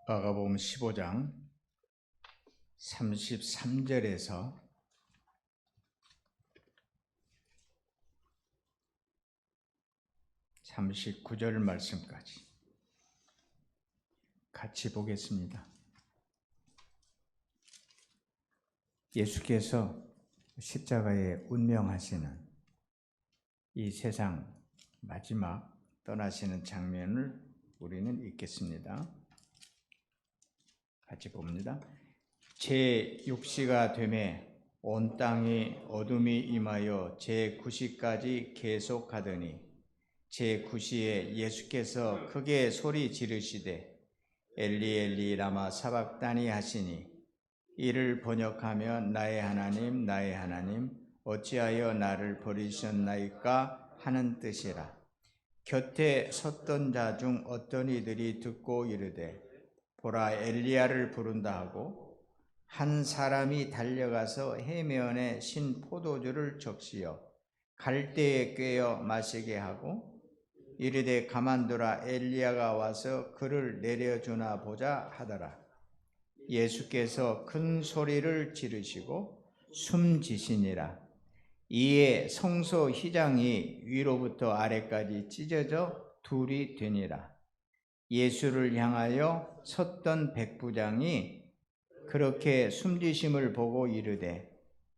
마가복음 15장 33절에서 39절 말씀까지 같이 보겠습니다. 예수께서 십자가에 운명하시는 이 세상 마지막 떠나시는 장면을 우리는 읽겠습니다. 같이 봅니다. 제6시가 되매 온 땅이 어둠이 임하여 제9시까지 계속하더니 제9시에 예수께서 크게 소리 지르시되 엘리 엘리 라마 사박다니 하시니 이를 번역하면 나의 하나님 나의 하나님 어찌하여 나를 버리셨나이까 하는 뜻이라. 곁에 섰던 자 중 어떤 이들이 듣고 이르되 보라 엘리야를 부른다 하고 한 사람이 달려가서 해면에 신 포도주를 적시어 갈대에 꿰어 마시게 하고 이르되 가만두라 엘리야가 와서 그를 내려주나 보자 하더라. 예수께서 큰 소리를 지르시고 숨지시니라. 이에 성소 휘장이 위로부터 아래까지 찢어져 둘이 되니라. 예수를 향하여 섰던 백부장이 그렇게 숨지심을 보고 이르되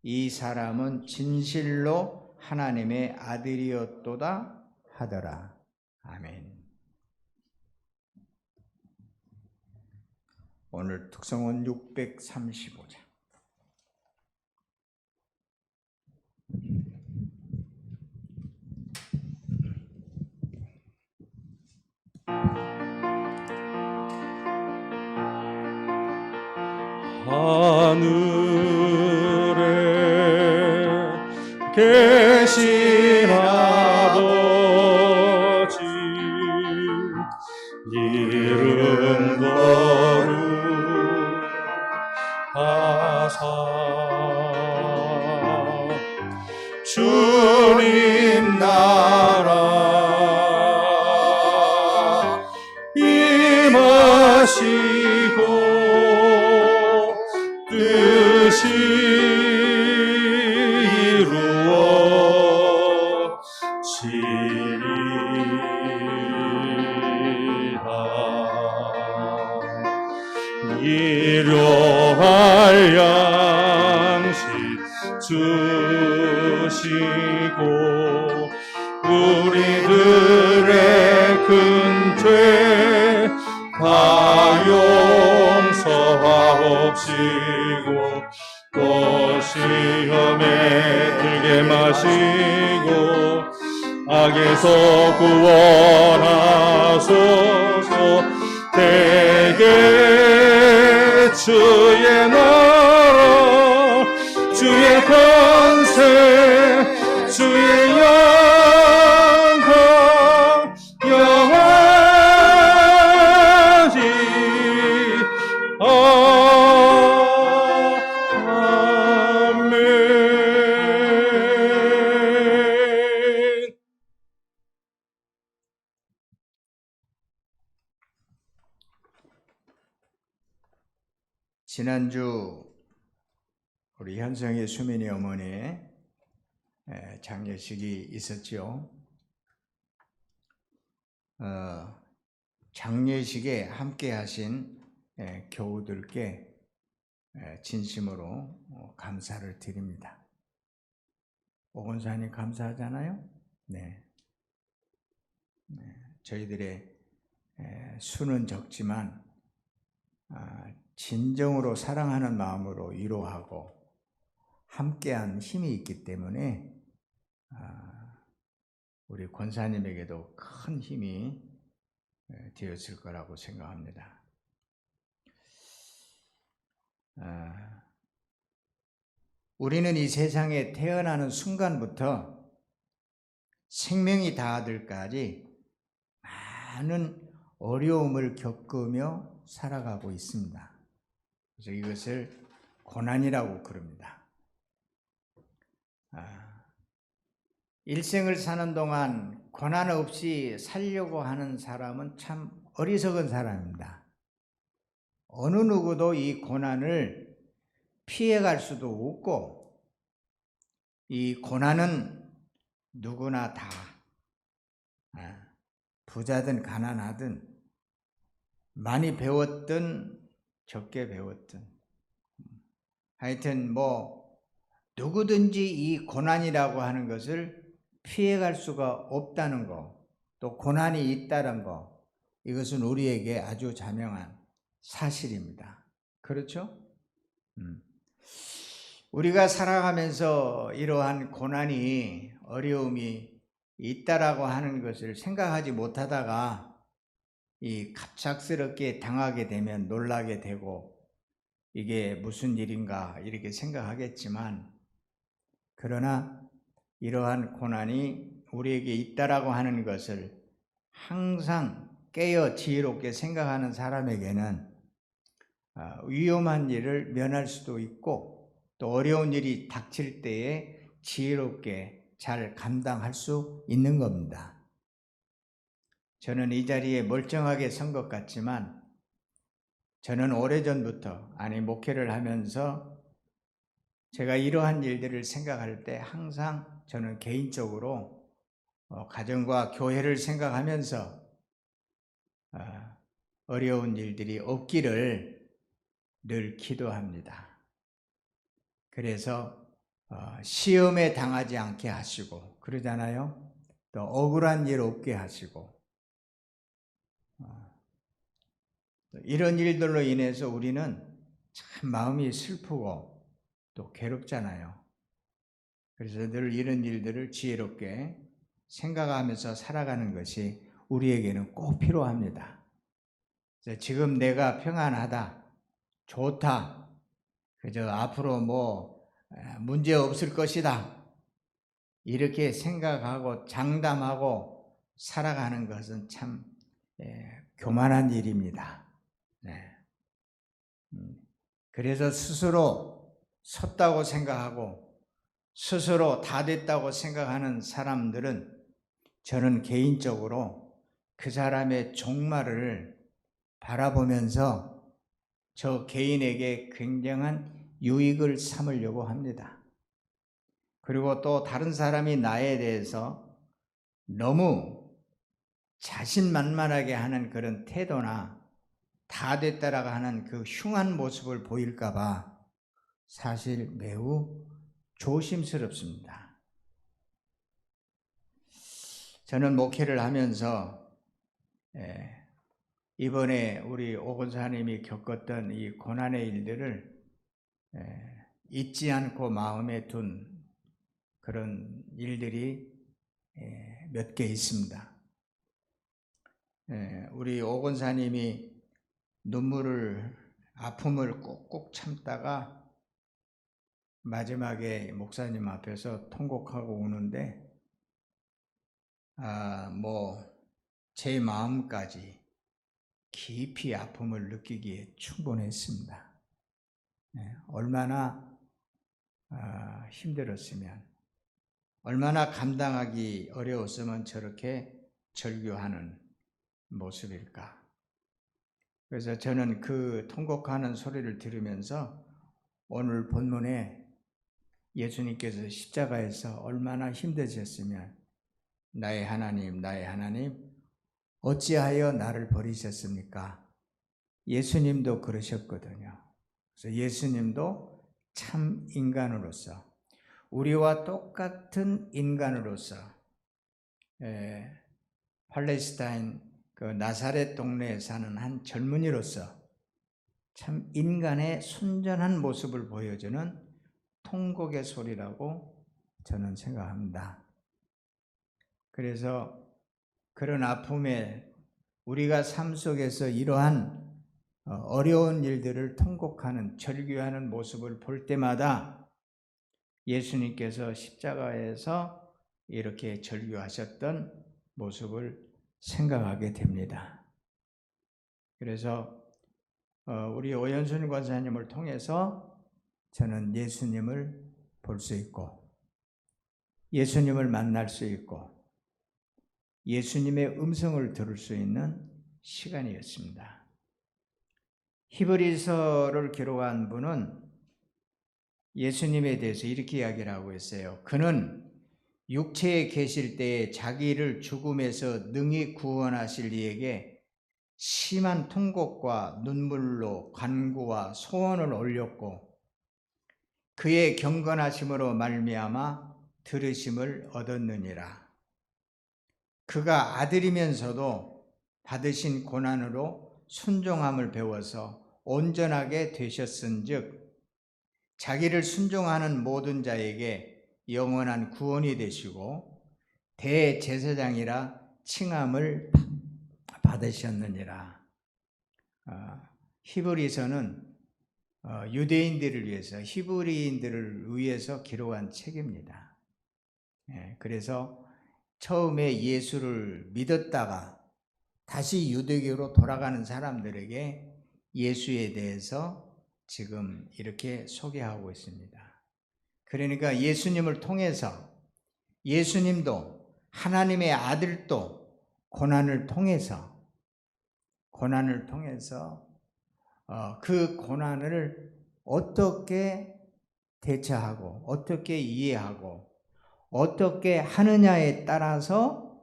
이 사람은 진실로 하나님의 아들이었도다 하더라. 아멘. 오늘 특성은 635장. 하늘에 계신 아버지 이름 거룩하사 주님 나라 임하시고 뜻이 이루어지리라. 일용할 양식 주시고 우리들의 큰 죄 다 용서하옵시고 또 시험에 들게 마시고 악에서 구원하소서. 대개 주의 나라 주의 권세 주의 영광 영원히 아멘. 지난주 우리 현성의 수민이 어머니의 장례식이 있었죠. 장례식에 함께 하신 교우들께 진심으로 감사를 드립니다. 오건사님 감사하잖아요. 네. 저희들의 수는 적지만 진정으로 사랑하는 마음으로 위로하고 함께한 힘이 있기 때문에 우리 권사님에게도 큰 힘이 되었을 거라고 생각합니다. 우리는 이 세상에 태어나는 순간부터 생명이 다하들까지 많은 어려움을 겪으며 살아가고 있습니다. 그래서 이것을 고난이라고 그럽니다. 일생을 사는 동안 고난 없이 살려고 하는 사람은 참 어리석은 사람입니다. 어느 누구도 이 고난을 피해갈 수도 없고, 이 고난은 누구나 다 부자든 가난하든 많이 배웠든 적게 배웠든 하여튼 누구든지 이 고난이라고 하는 것을 피해갈 수가 없다는 거, 또 고난이 있다는 거, 이것은 우리에게 아주 자명한 사실입니다. 그렇죠? 우리가 살아가면서 이러한 고난이, 어려움이 있다라고 하는 것을 생각하지 못하다가 이 갑작스럽게 당하게 되면 놀라게 되고, 이게 무슨 일인가 이렇게 생각하겠지만, 그러나 이러한 고난이 우리에게 있다라고 하는 것을 항상 깨어 지혜롭게 생각하는 사람에게는 위험한 일을 면할 수도 있고, 또 어려운 일이 닥칠 때에 지혜롭게 잘 감당할 수 있는 겁니다. 저는 이 자리에 멀쩡하게 선 것 같지만, 저는 오래전부터, 목회를 하면서 제가 이러한 일들을 생각할 때 항상 저는 개인적으로 가정과 교회를 생각하면서 어려운 일들이 없기를 늘 기도합니다. 그래서 시험에 당하지 않게 하시고, 그러잖아요. 또 억울한 일 없게 하시고, 이런 일들로 인해서 우리는 참 마음이 슬프고 또 괴롭잖아요. 그래서 늘 이런 일들을 지혜롭게 생각하면서 살아가는 것이 우리에게는 꼭 필요합니다. 그래서 지금 내가 평안하다, 좋다, 그저 앞으로 문제 없을 것이다, 이렇게 생각하고 장담하고 살아가는 것은 참 교만한 일입니다. 그래서 스스로 섰다고 생각하고 스스로 다 됐다고 생각하는 사람들은, 저는 개인적으로 그 사람의 종말을 바라보면서 저 개인에게 굉장한 유익을 삼으려고 합니다. 그리고 또 다른 사람이 나에 대해서 너무 자신만만하게 하는 그런 태도나 다 됐다라고 하는 그 흉한 모습을 보일까 봐 사실 매우 조심스럽습니다. 저는 목회를 하면서 이번에 우리 오 권사님이 겪었던 이 고난의 일들을 잊지 않고 마음에 둔 그런 일들이 몇 개 있습니다. 우리 오 권사님이 아픔을 꾹꾹 참다가 마지막에 목사님 앞에서 통곡하고 우는데, 제 마음까지 깊이 아픔을 느끼기에 충분했습니다. 얼마나 힘들었으면, 얼마나 감당하기 어려웠으면 저렇게 절규하는 모습일까. 그래서 저는 그 통곡하는 소리를 들으면서 오늘 본문에 예수님께서 십자가에서 얼마나 힘드셨으면 나의 하나님, 나의 하나님, 어찌하여 나를 버리셨습니까? 예수님도 그러셨거든요. 그래서 예수님도 참 인간으로서, 우리와 똑같은 인간으로서 팔레스타인 그 나사렛 동네에 사는 한 젊은이로서 참 인간의 순전한 모습을 보여주는 통곡의 소리라고 저는 생각합니다. 그래서 그런 아픔에 우리가 삶 속에서 이러한 어려운 일들을 통곡하는, 절규하는 모습을 볼 때마다 예수님께서 십자가에서 이렇게 절규하셨던 모습을 생각하게 됩니다. 그래서 우리 오연순 권사님을 통해서 저는 예수님을 볼 수 있고, 예수님을 만날 수 있고, 예수님의 음성을 들을 수 있는 시간이었습니다. 히브리서를 기록한 분은 예수님에 대해서 이렇게 이야기를 하고 있어요. 그는 육체에 계실 때에 자기를 죽음에서 능히 구원하실 이에게 심한 통곡과 눈물로 간구와 소원을 올렸고 그의 경건하심으로 말미암아 들으심을 얻었느니라. 그가 아들이면서도 받으신 고난으로 순종함을 배워서 온전하게 되셨은즉 자기를 순종하는 모든 자에게 영원한 구원이 되시고 대제사장이라 칭함을 받으셨느니라. 히브리서는 유대인들을 위해서, 히브리인들을 위해서 기록한 책입니다. 그래서 처음에 예수를 믿었다가 다시 유대교로 돌아가는 사람들에게 예수에 대해서 지금 이렇게 소개하고 있습니다. 그러니까 예수님을 통해서 예수님도 하나님의 아들도 고난을 통해서 그 고난을 어떻게 대처하고 어떻게 이해하고 어떻게 하느냐에 따라서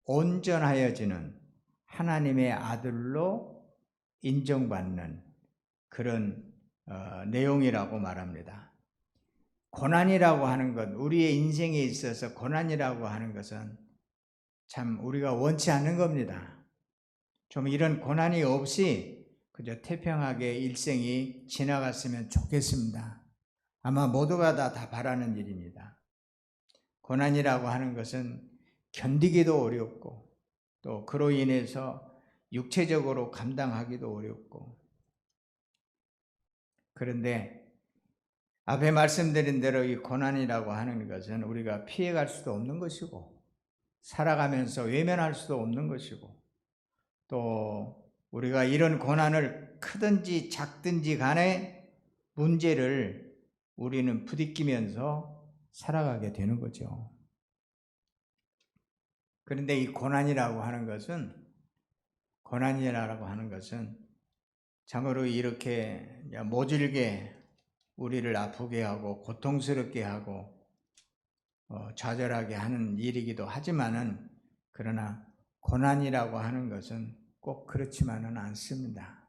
온전하여지는 하나님의 아들로 인정받는 그런 내용이라고 말합니다. 고난이라고 하는 것, 우리의 인생에 있어서 고난이라고 하는 것은 참 우리가 원치 않는 겁니다. 좀 이런 고난이 없이 그저 태평하게 일생이 지나갔으면 좋겠습니다. 아마 모두가 다 바라는 일입니다. 고난이라고 하는 것은 견디기도 어렵고 또 그로 인해서 육체적으로 감당하기도 어렵고, 그런데 앞에 말씀드린 대로 이 고난이라고 하는 것은 우리가 피해갈 수도 없는 것이고 살아가면서 외면할 수도 없는 것이고 또 우리가 이런 고난을 크든지 작든지 간에 문제를 우리는 부딪히면서 살아가게 되는 거죠. 그런데 이 고난이라고 하는 것은 참으로 이렇게 모질게 우리를 아프게 하고 고통스럽게 하고 좌절하게 하는 일이기도 하지만은, 그러나 고난이라고 하는 것은 꼭 그렇지만은 않습니다.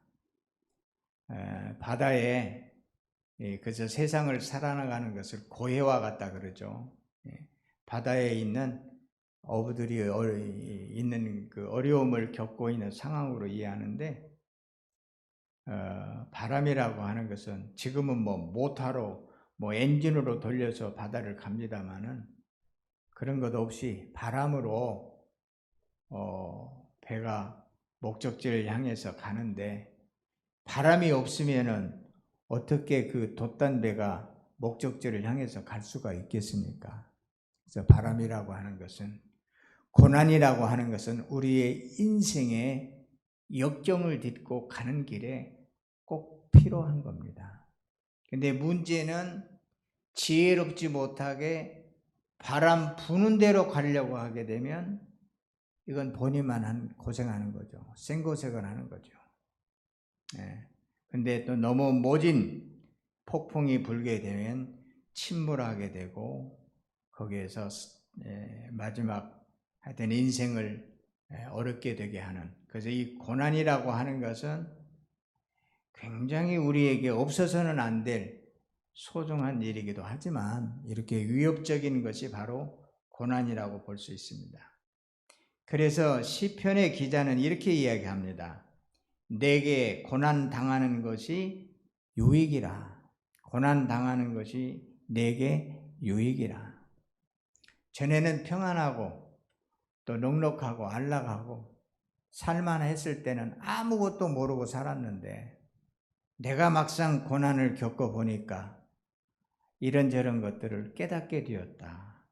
바다에 그저 세상을 살아나가는 것을 고해와 같다 그러죠. 바다에 있는 어부들이 있는 그 어려움을 겪고 있는 상황으로 이해하는데, 바람이라고 하는 것은 지금은 모터로 엔진으로 돌려서 바다를 갑니다마는 그런 것 없이 바람으로 배가 목적지를 향해서 가는데, 바람이 없으면은 어떻게 그 돛단 배가 목적지를 향해서 갈 수가 있겠습니까? 그래서 바람이라고 하는 것은, 고난이라고 하는 것은 우리의 인생의 역경을 딛고 가는 길에 꼭 필요한 겁니다. 근데 문제는 지혜롭지 못하게 바람 부는 대로 가려고 하게 되면 이건 본인만 고생하는 거죠. 생고생을 하는 거죠. 근데 또 너무 모진 폭풍이 불게 되면 침몰하게 되고 거기에서 마지막 하여튼 인생을 어렵게 되게 하는, 그래서 이 고난이라고 하는 것은 굉장히 우리에게 없어서는 안 될 소중한 일이기도 하지만 이렇게 위협적인 것이 바로 고난이라고 볼 수 있습니다. 그래서 시편의 기자는 이렇게 이야기합니다. 내게 고난 당하는 것이 유익이라. 고난 당하는 것이 내게 유익이라. 전에는 평안하고 또 넉넉하고 안락하고 살만했을 때는 아무것도 모르고 살았는데, 내가 막상 고난을 겪어보니까 이런저런 것들을 깨닫게 되었다.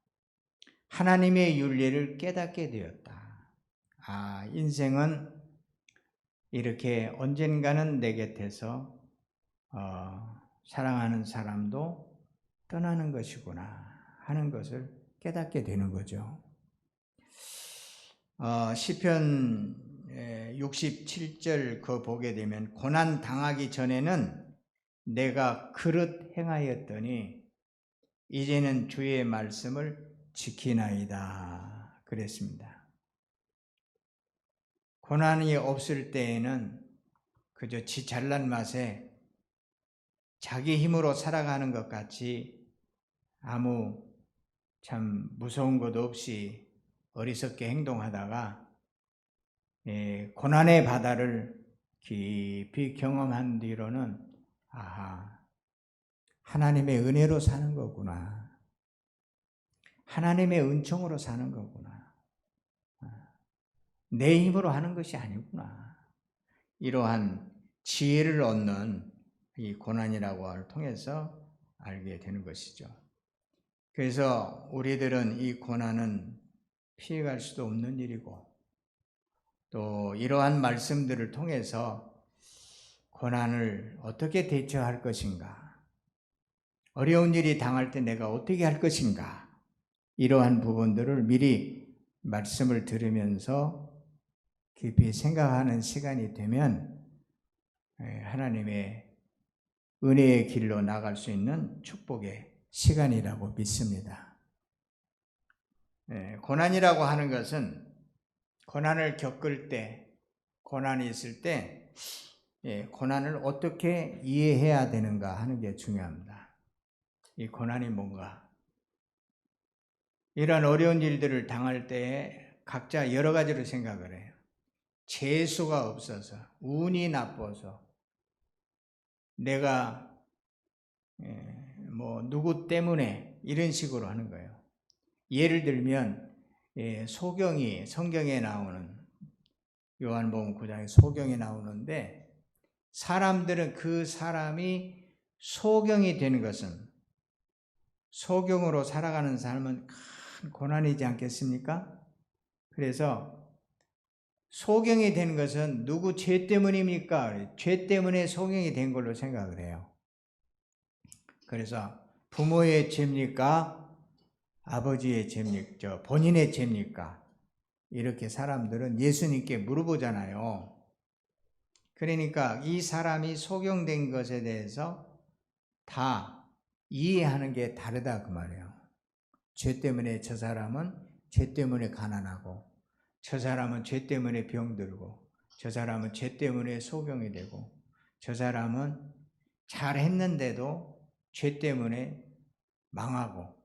하나님의 윤리를 깨닫게 되었다. 인생은 이렇게 언젠가는 내 곁에서 사랑하는 사람도 떠나는 것이구나 하는 것을 깨닫게 되는 거죠. 시편 67절 그 보게 되면 고난 당하기 전에는 내가 그릇 행하였더니 이제는 주의 말씀을 지키나이다 그랬습니다. 고난이 없을 때에는 그저 지 잘난 맛에 자기 힘으로 살아가는 것 같이 아무 참 무서운 것 없이 어리석게 행동하다가 고난의 바다를 깊이 경험한 뒤로는 아하, 하나님의 은혜로 사는 거구나. 하나님의 은총으로 사는 거구나. 내 힘으로 하는 것이 아니구나. 이러한 지혜를 얻는 이 고난이라고 할 통해서 알게 되는 것이죠. 그래서 우리들은 이 고난은 피해갈 수도 없는 일이고 또 이러한 말씀들을 통해서 고난을 어떻게 대처할 것인가, 어려운 일이 당할 때 내가 어떻게 할 것인가, 이러한 부분들을 미리 말씀을 들으면서 깊이 생각하는 시간이 되면 하나님의 은혜의 길로 나갈 수 있는 축복의 시간이라고 믿습니다. 고난이라고 하는 것은 고난을 겪을 때, 고난이 있을 때 고난을 어떻게 이해해야 되는가 하는 게 중요합니다. 이 고난이 뭔가? 이런 어려운 일들을 당할 때 각자 여러 가지로 생각을 해요. 재수가 없어서, 운이 나빠서, 내가 누구 때문에 이런 식으로 하는 거예요. 예를 들면 성경에 나오는 요한복음 9장에 소경이 나오는데 사람들은 그 사람이 소경이 되는 것은 소경으로 살아가는 삶은 큰 고난이지 않겠습니까? 그래서 소경이 되는 것은 누구 죄 때문입니까? 죄 때문에 소경이 된 걸로 생각을 해요. 그래서 부모의 죄입니까? 아버지의 죄입니까? 본인의 죄입니까? 이렇게 사람들은 예수님께 물어보잖아요. 그러니까 이 사람이 소경된 것에 대해서 다 이해하는 게 다르다 그 말이에요. 죄 때문에 저 사람은 죄 때문에 가난하고, 저 사람은 죄 때문에 병들고, 저 사람은 죄 때문에 소경이 되고, 저 사람은 잘했는데도 죄 때문에 망하고,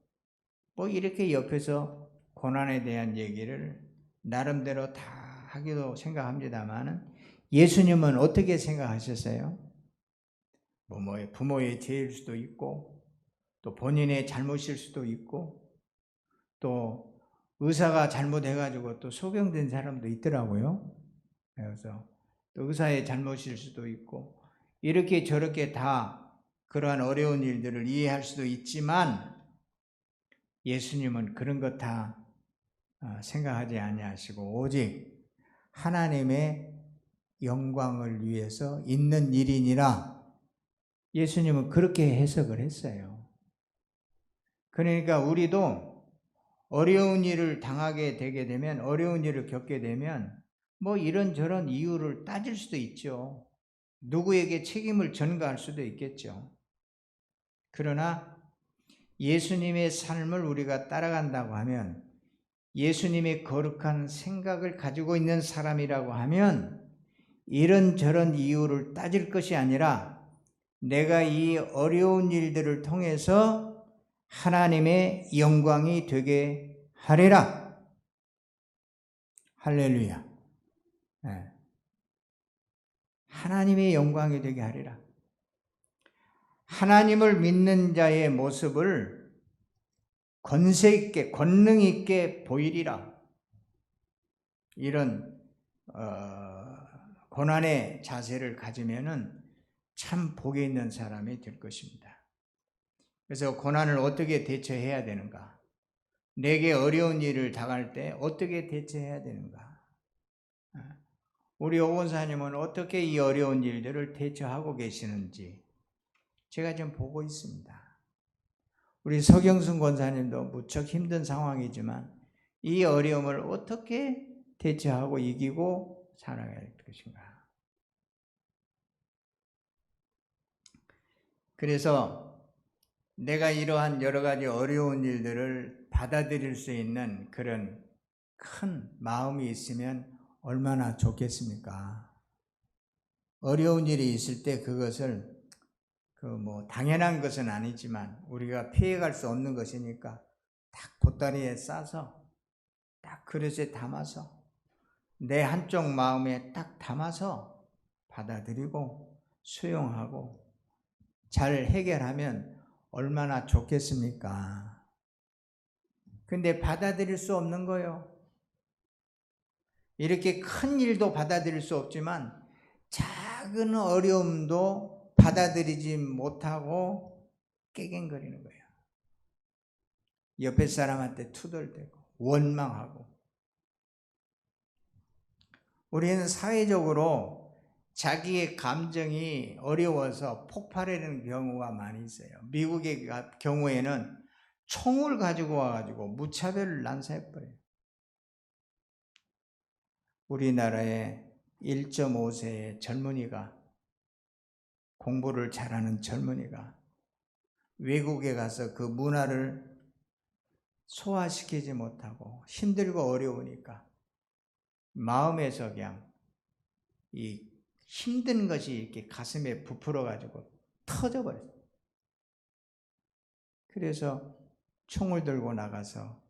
이렇게 옆에서 고난에 대한 얘기를 나름대로 다 하기도 생각합니다만 예수님은 어떻게 생각하셨어요? 부모의 죄일 수도 있고, 또 본인의 잘못일 수도 있고, 또 의사가 잘못해가지고 또 소경된 사람도 있더라고요. 그래서 또 의사의 잘못일 수도 있고, 이렇게 저렇게 다 그러한 어려운 일들을 이해할 수도 있지만 예수님은 그런 것 다 생각하지 아니하시고 오직 하나님의 영광을 위해서 있는 일이니라 예수님은 그렇게 해석을 했어요. 그러니까 우리도 어려운 일을 당하게 되게 되면, 어려운 일을 겪게 되면 이런저런 이유를 따질 수도 있죠. 누구에게 책임을 전가할 수도 있겠죠. 그러나 예수님의 삶을 우리가 따라간다고 하면, 예수님의 거룩한 생각을 가지고 있는 사람이라고 하면 이런저런 이유를 따질 것이 아니라 내가 이 어려운 일들을 통해서 하나님의 영광이 되게 하리라. 할렐루야. 네. 하나님의 영광이 되게 하리라. 하나님을 믿는 자의 모습을 권세 있게, 권능 있게 보이리라. 이런 고난의 자세를 가지면은 참 복이 있는 사람이 될 것입니다. 그래서 고난을 어떻게 대처해야 되는가? 내게 어려운 일을 당할 때 어떻게 대처해야 되는가? 우리 오 권사님은 어떻게 이 어려운 일들을 대처하고 계시는지 제가 좀 보고 있습니다. 우리 서경순 권사님도 무척 힘든 상황이지만 이 어려움을 어떻게 대처하고 이기고 살아가야 할 것인가? 그래서 내가 이러한 여러 가지 어려운 일들을 받아들일 수 있는 그런 큰 마음이 있으면 얼마나 좋겠습니까? 어려운 일이 있을 때 그것을 당연한 것은 아니지만 우리가 피해갈 수 없는 것이니까 딱 보따리에 싸서 딱 그릇에 담아서 내 한쪽 마음에 딱 담아서 받아들이고 수용하고 잘 해결하면 얼마나 좋겠습니까? 근데 받아들일 수 없는 거예요. 이렇게 큰 일도 받아들일 수 없지만 작은 어려움도 받아들이지 못하고 깨갱거리는 거예요. 옆에 사람한테 투덜대고 원망하고. 우리는 사회적으로 자기의 감정이 어려워서 폭발하는 경우가 많이 있어요. 미국의 경우에는 총을 가지고 와가지고 무차별을 난사해버려요. 우리나라에 1.5세의 젊은이가, 공부를 잘하는 젊은이가 외국에 가서 그 문화를 소화시키지 못하고 힘들고 어려우니까 마음에서 그냥 이 힘든 것이 이렇게 가슴에 부풀어가지고 터져버렸어요. 그래서 총을 들고 나가서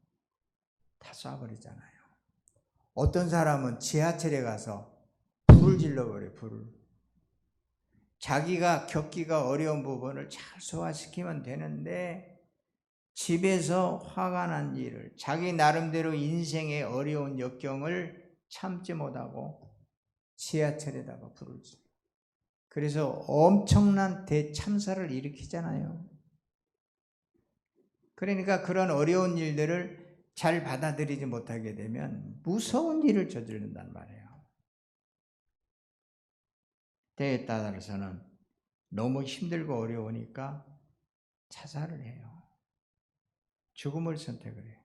다 쏴버리잖아요. 어떤 사람은 지하철에 가서 불을 질러버려요. 불을. 자기가 겪기가 어려운 부분을 잘 소화시키면 되는데 집에서 화가 난 일을, 자기 나름대로 인생의 어려운 역경을 참지 못하고 지하철에다가 불을 질러요. 그래서 엄청난 대참사를 일으키잖아요. 그러니까 그런 어려운 일들을 잘 받아들이지 못하게 되면 무서운 일을 저지른단 말이에요. 때에 따라서는 너무 힘들고 어려우니까 자살을 해요. 죽음을 선택을 해요.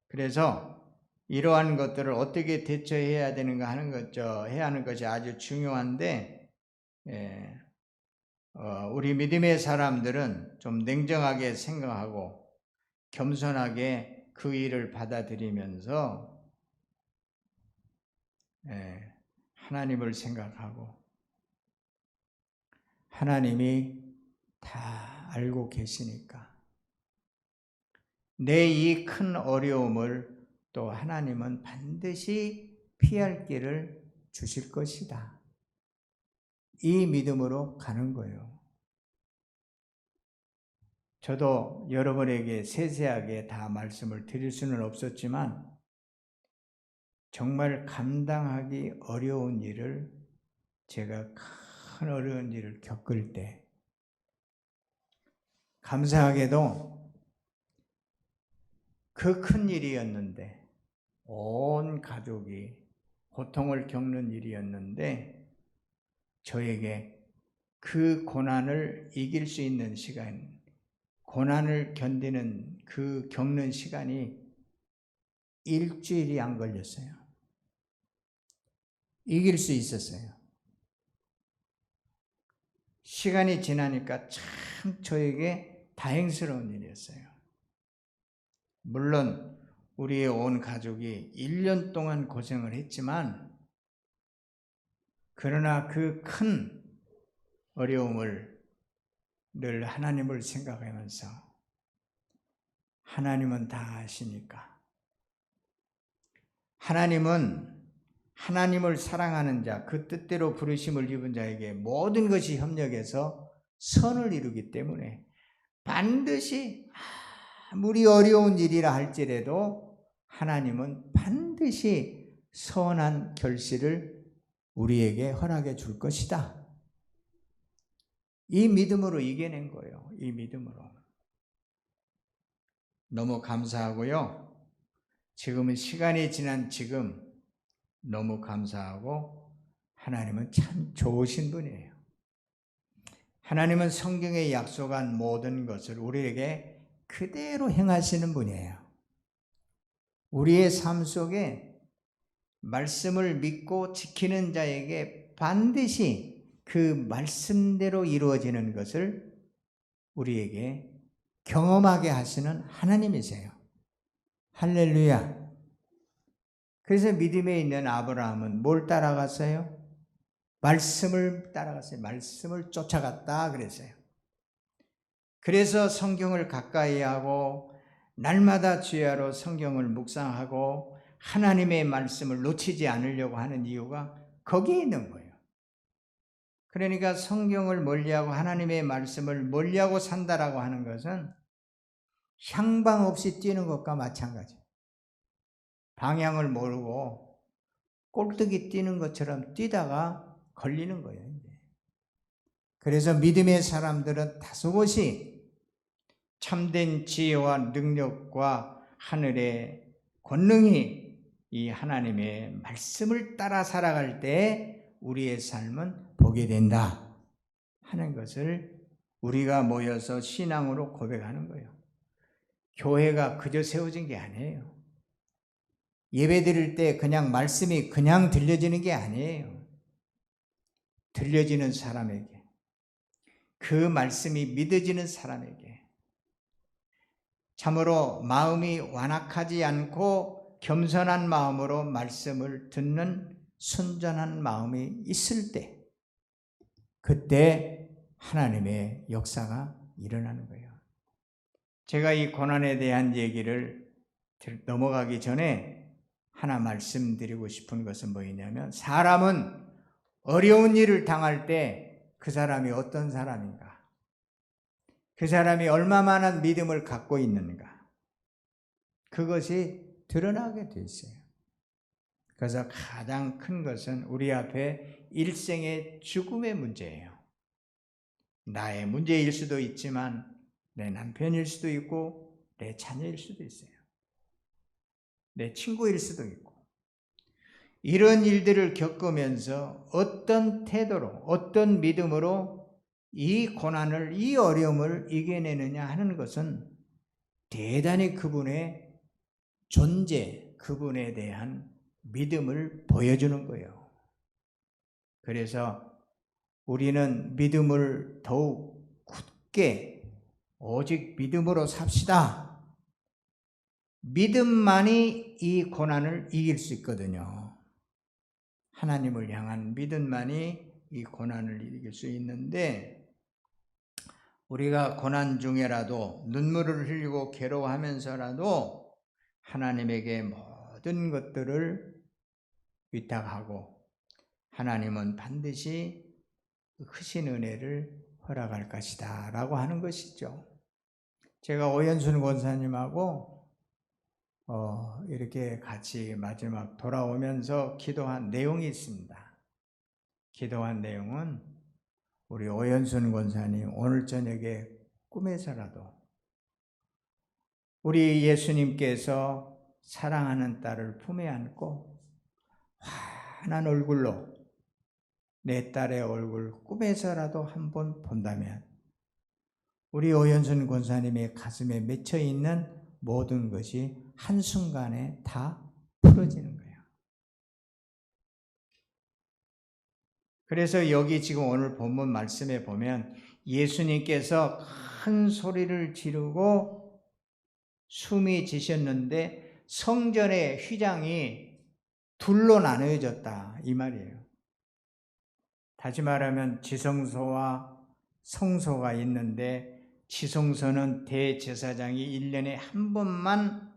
그래서 이러한 것들을 어떻게 대처해야 되는가 해야 하는 것이 아주 중요한데, 우리 믿음의 사람들은 좀 냉정하게 생각하고 겸손하게 그 일을 받아들이면서 하나님을 생각하고 하나님이 다 알고 계시니까 내 이 큰 어려움을 또 하나님은 반드시 피할 길을 주실 것이다. 이 믿음으로 가는 거예요. 저도 여러분에게 세세하게 다 말씀을 드릴 수는 없었지만 정말 감당하기 어려운 일을, 제가 큰 어려운 일을 겪을 때 감사하게도 그 큰 일이었는데, 온 가족이 고통을 겪는 일이었는데 저에게 그 고난을 이길 수 있는 시간, 고난을 견디는 그 겪는 시간이 일주일이 안 걸렸어요. 이길 수 있었어요. 시간이 지나니까 참 저에게 다행스러운 일이었어요. 물론 우리의 온 가족이 1년 동안 고생을 했지만, 그러나 그 큰 어려움을 늘 하나님을 생각하면서, 하나님은 다 아시니까, 하나님은 하나님을 사랑하는 자, 그 뜻대로 부르심을 입은 자에게 모든 것이 협력해서 선을 이루기 때문에 반드시 아무리 어려운 일이라 할지라도 하나님은 반드시 선한 결실을 우리에게 허락해 줄 것이다. 이 믿음으로 이겨낸 거예요. 이 믿음으로. 너무 감사하고요. 지금은 시간이 지난 지금 너무 감사하고, 하나님은 참 좋으신 분이에요. 하나님은 성경에 약속한 모든 것을 우리에게 그대로 행하시는 분이에요. 우리의 삶 속에 말씀을 믿고 지키는 자에게 반드시 그 말씀대로 이루어지는 것을 우리에게 경험하게 하시는 하나님이세요. 할렐루야. 그래서 믿음에 있는 아브라함은 뭘 따라갔어요? 말씀을 따라갔어요. 말씀을 쫓아갔다 그랬어요. 그래서 성경을 가까이 하고 날마다 주야로 성경을 묵상하고 하나님의 말씀을 놓치지 않으려고 하는 이유가 거기에 있는 거예요. 그러니까 성경을 멀리하고 하나님의 말씀을 멀리하고 산다라고 하는 것은 향방 없이 뛰는 것과 마찬가지예요. 방향을 모르고 꼴뚜기 뛰는 것처럼 뛰다가 걸리는 거예요. 그래서 믿음의 사람들은 다소곳이 참된 지혜와 능력과 하늘의 권능이 이 하나님의 말씀을 따라 살아갈 때 우리의 삶은 보게 된다 하는 것을 우리가 모여서 신앙으로 고백하는 거예요. 교회가 그저 세워진 게 아니에요. 예배 드릴 때 그냥 말씀이 그냥 들려지는 게 아니에요. 들려지는 사람에게, 그 말씀이 믿어지는 사람에게 참으로 마음이 완악하지 않고 겸손한 마음으로 말씀을 듣는 순전한 마음이 있을 때, 그때 하나님의 역사가 일어나는 거예요. 제가 이 고난에 대한 얘기를 넘어가기 전에 하나 말씀드리고 싶은 것은 뭐냐면, 사람은 어려운 일을 당할 때 그 사람이 어떤 사람인가, 그 사람이 얼마만한 믿음을 갖고 있는가, 그것이 드러나게 돼 있어요. 그래서 가장 큰 것은 우리 앞에 일생의 죽음의 문제예요. 나의 문제일 수도 있지만 내 남편일 수도 있고 내 자녀일 수도 있어요. 내 친구일 수도 있고, 이런 일들을 겪으면서 어떤 태도로, 어떤 믿음으로 이 고난을, 이 어려움을 이겨내느냐 하는 것은 대단히 그분의 존재, 그분에 대한 믿음을 보여주는 거예요. 그래서 우리는 믿음을 더욱 굳게 오직 믿음으로 삽시다. 믿음만이 이 고난을 이길 수 있거든요. 하나님을 향한 믿음만이 이 고난을 이길 수 있는데, 우리가 고난 중에라도 눈물을 흘리고 괴로워하면서라도 하나님에게 모든 것들을 위탁하고 하나님은 반드시 크신 은혜를 허락할 것이다 라고 하는 것이죠. 제가 오연순 권사님하고 이렇게 같이 마지막 돌아오면서 기도한 내용이 있습니다. 기도한 내용은 우리 오연순 권사님 오늘 저녁에 꿈에서라도 우리 예수님께서 사랑하는 딸을 품에 안고 환한 얼굴로 내 딸의 얼굴 꿈에서라도 한번 본다면 우리 오연순 권사님의 가슴에 맺혀 있는 모든 것이 한순간에 다 풀어지는 거예요. 그래서 여기 지금 오늘 본문 말씀에 보면 예수님께서 큰 소리를 지르고 숨이 지셨는데 성전의 휘장이 둘로 나누어졌다 이 말이에요. 다시 말하면 지성소와 성소가 있는데, 지성소는 대제사장이 1년에 한 번만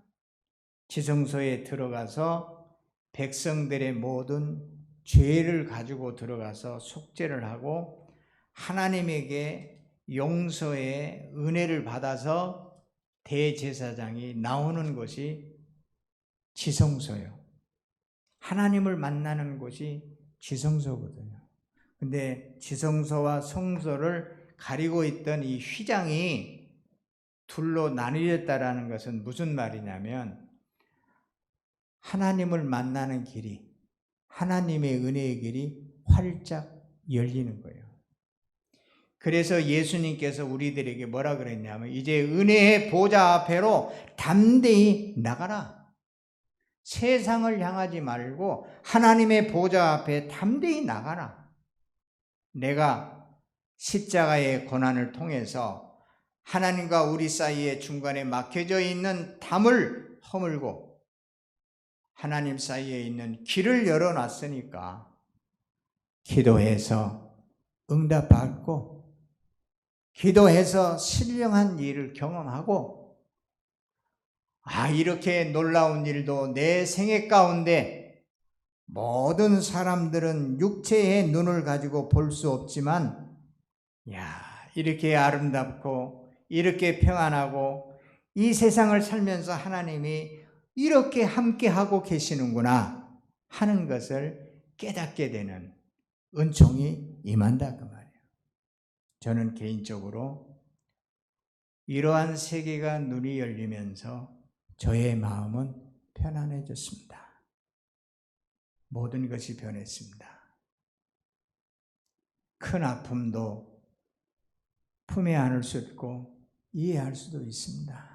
지성소에 들어가서 백성들의 모든 죄를 가지고 들어가서 속죄를 하고 하나님에게 용서의 은혜를 받아서 대제사장이 나오는 것이 지성소예요. 하나님을 만나는 곳이 지성소거든요. 근데 지성소와 성소를 가리고 있던 이 휘장이 둘로 나뉘었다라는 것은 무슨 말이냐면, 하나님을 만나는 길이, 하나님의 은혜의 길이 활짝 열리는 거예요. 그래서 예수님께서 우리들에게 뭐라 그랬냐면, 이제 은혜의 보좌 앞에로 담대히 나가라. 세상을 향하지 말고 하나님의 보좌 앞에 담대히 나가라. 내가 십자가의 고난을 통해서 하나님과 우리 사이에 중간에 막혀져 있는 담을 허물고 하나님 사이에 있는 길을 열어놨으니까 기도해서 응답받고 기도해서 신령한 일을 경험하고 이렇게 놀라운 일도 내 생애 가운데 모든 사람들은 육체의 눈을 가지고 볼 수 없지만 이렇게 아름답고 이렇게 평안하고 이 세상을 살면서 하나님이 이렇게 함께하고 계시는구나 하는 것을 깨닫게 되는 은총이 임한다 그 말이에요. 저는 개인적으로 이러한 세계가 눈이 열리면서 저의 마음은 편안해졌습니다. 모든 것이 변했습니다. 큰 아픔도 품에 안을 수 있고 이해할 수도 있습니다.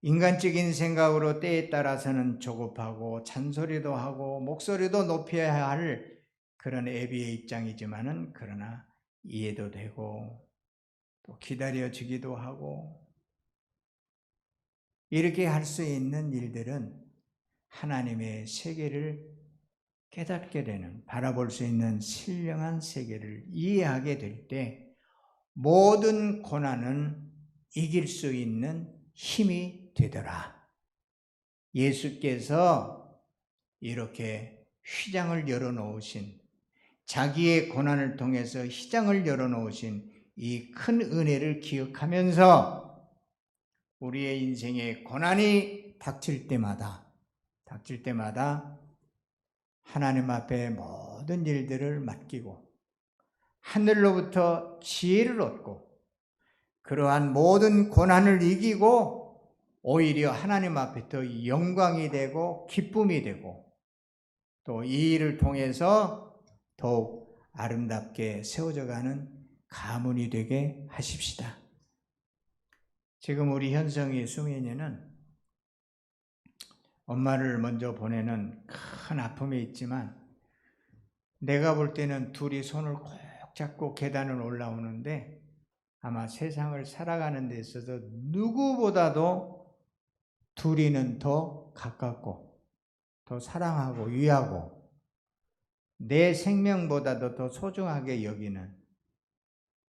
인간적인 생각으로 때에 따라서는 조급하고 잔소리도 하고 목소리도 높여야 할 그런 애비의 입장이지만은 그러나 이해도 되고 또 기다려지기도 하고 이렇게 할 수 있는 일들은 하나님의 세계를 깨닫게 되는, 바라볼 수 있는 신령한 세계를 이해하게 될 때 모든 고난은 이길 수 있는 힘이 되더라. 예수께서 이렇게 휘장을 열어놓으신, 자기의 고난을 통해서 휘장을 열어놓으신 이 큰 은혜를 기억하면서 우리의 인생에 고난이 닥칠 때마다 하나님 앞에 모든 일들을 맡기고 하늘로부터 지혜를 얻고 그러한 모든 고난을 이기고 오히려 하나님 앞에 더 영광이 되고 기쁨이 되고 또 이 일을 통해서 더욱 아름답게 세워져가는 가문이 되게 하십시다. 지금 우리 현성이 수민이는 엄마를 먼저 보내는 큰 아픔이 있지만 내가 볼 때는 둘이 손을 꼭 잡고 계단을 올라오는데 아마 세상을 살아가는 데 있어서 누구보다도 둘이는 더 가깝고 더 사랑하고 위하고 내 생명보다도 더 소중하게 여기는,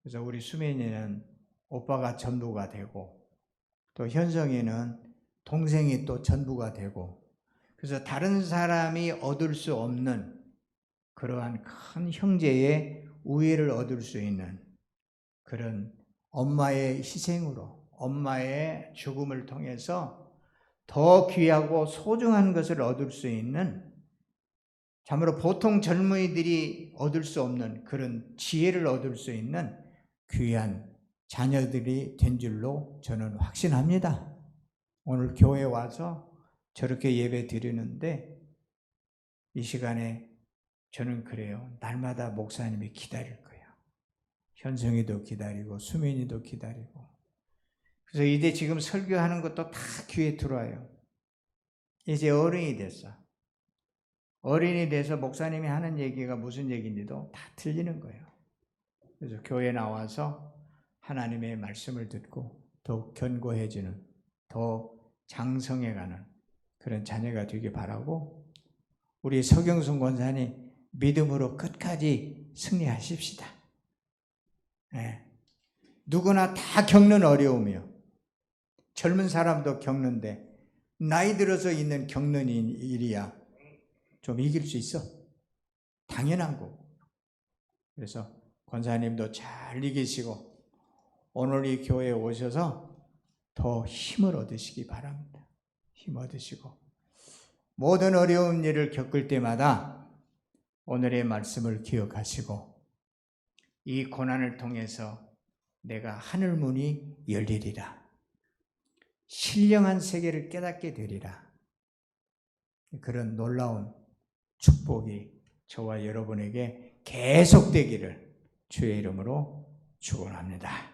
그래서 우리 수민이는 오빠가 전부가 되고 또 현성이는 동생이 또 전부가 되고, 그래서 다른 사람이 얻을 수 없는 그러한 큰 형제의 우애를 얻을 수 있는 그런 엄마의 희생으로, 엄마의 죽음을 통해서 더 귀하고 소중한 것을 얻을 수 있는, 참으로 보통 젊은이들이 얻을 수 없는 그런 지혜를 얻을 수 있는 귀한 자녀들이 된 줄로 저는 확신합니다. 오늘 교회에 와서 저렇게 예배 드리는데 이 시간에 저는 그래요. 날마다 목사님이 기다릴 거예요. 현성이도 기다리고 수민이도 기다리고. 그래서 이제 지금 설교하는 것도 다 귀에 들어와요. 이제 어른이 됐어. 어른이 돼서 목사님이 하는 얘기가 무슨 얘기인지도 다 들리는 거예요. 그래서 교회에 나와서 하나님의 말씀을 듣고 더 견고해지는, 더 장성해가는 그런 자녀가 되길 바라고, 우리 서경순 권사님 믿음으로 끝까지 승리하십시다. 네. 누구나 다 겪는 어려움이요. 젊은 사람도 겪는데 나이 들어서 있는 겪는 일이야. 좀 이길 수 있어. 당연한 거고. 그래서 권사님도 잘 이기시고 오늘 이 교회에 오셔서 더 힘을 얻으시기 바랍니다. 힘 얻으시고 모든 어려운 일을 겪을 때마다 오늘의 말씀을 기억하시고 이 고난을 통해서 내가 하늘 문이 열리리라. 신령한 세계를 깨닫게 되리라. 그런 놀라운 축복이 저와 여러분에게 계속되기를 주의 이름으로 축원합니다.